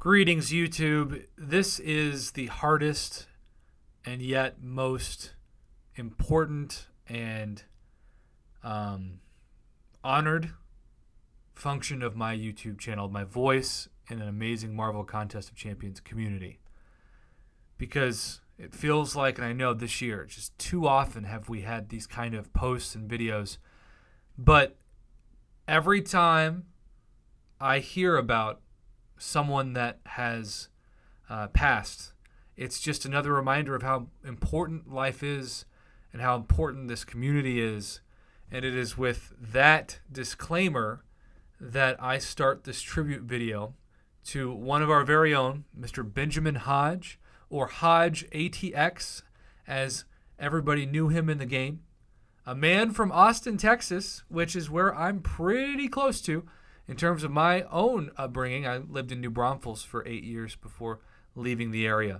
Greetings, YouTube. This is the hardest and yet most important and honored function of my YouTube channel, my voice in an amazing Marvel Contest of Champions community. Because it feels like, and I know this year, just too often have we had these kind of posts and videos, but every time I hear about someone that has passed, it's just another reminder of how important life is and how important this community is. And it is with that disclaimer that I start this tribute video to one of our very own, Mr. Benjamin Hodge, or Hodge ATX, as everybody knew him in the game. A man from Austin, Texas, which is where I'm pretty close to in terms of my own upbringing. I lived in New Braunfels for 8 years before leaving the area.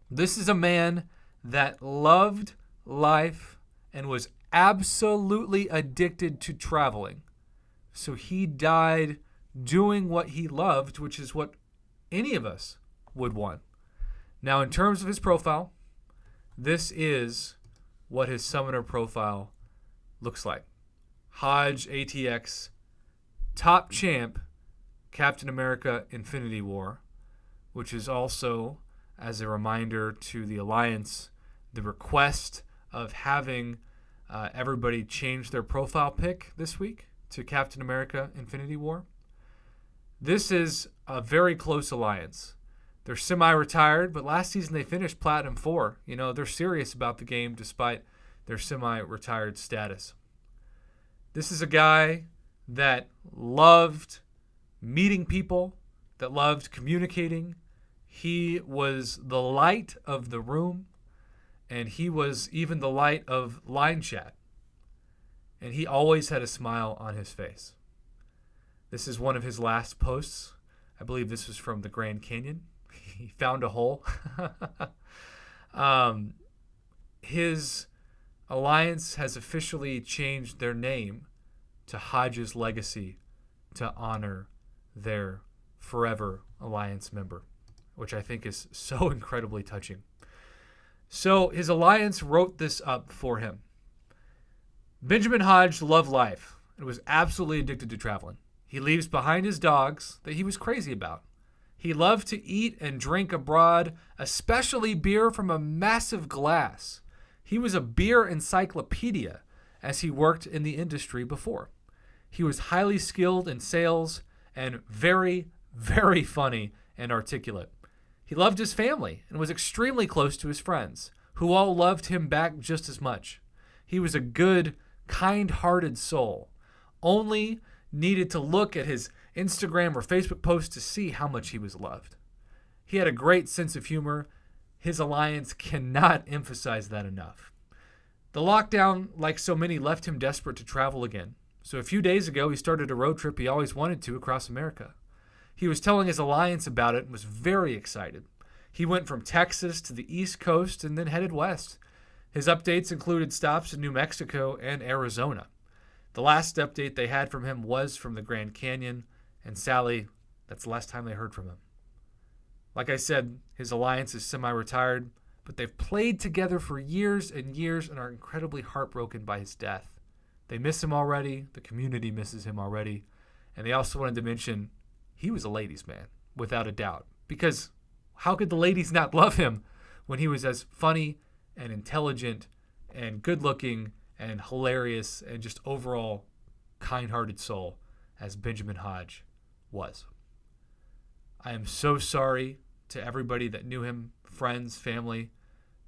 This is a man that loved life and was absolutely addicted to traveling. So he died doing what he loved, which is what any of us would want. Now, in terms of his profile, this is what his summoner profile looks like. Hodge ATX, top champ, Captain America Infinity War, which is also, as a reminder to the Alliance, the request of having everybody change their profile pic this week to Captain America Infinity War. This is a very close alliance. They're semi-retired, but last season they finished Platinum 4. You know, they're serious about the game despite their semi-retired status. This is a guy that loved meeting people, that loved communicating. He was the light of the room, and he was even the light of line chat. And he always had a smile on his face. This is one of his last posts. I believe this was from the Grand Canyon. He found a hole. His alliance has officially changed their name to Hodge's Legacy to honor their forever alliance member, which I think is so incredibly touching. So his alliance wrote this up for him. Benjamin Hodge loved life and was absolutely addicted to traveling. He leaves behind his dogs that he was crazy about. He loved to eat and drink abroad, especially beer from a massive glass. He was a beer encyclopedia as he worked in the industry before. He was highly skilled in sales and very, very funny and articulate. He loved his family and was extremely close to his friends, who all loved him back just as much. He was a good, kind-hearted soul. Only needed to look at his Instagram or Facebook posts to see how much he was loved. He had a great sense of humor. His alliance cannot emphasize that enough. The lockdown, like so many, left him desperate to travel again. So a few days ago, he started a road trip he always wanted to across America. He was telling his alliance about it and was very excited. He went from Texas to the East Coast and then headed west. His updates included stops in New Mexico and Arizona. The last update they had from him was from the Grand Canyon, and Sally, that's the last time they heard from him. Like I said, his alliance is semi-retired, but they've played together for years and years and are incredibly heartbroken by his death. They miss him already, the community misses him already, and they also wanted to mention he was a ladies' man, without a doubt, because how could the ladies not love him when he was as funny and intelligent and good-looking and hilarious and just overall kind-hearted soul as Benjamin Hodge was. I am so sorry to everybody that knew him, friends, family,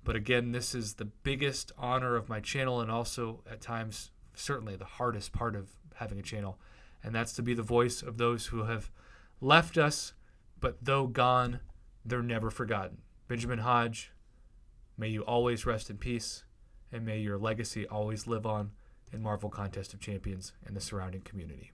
but again, this is the biggest honor of my channel and also at times certainly the hardest part of having a channel, and that's to be the voice of those who have left us, but though gone, they're never forgotten. Benjamin Hodge, may you always rest in peace, and may your legacy always live on in Marvel Contest of Champions and the surrounding community.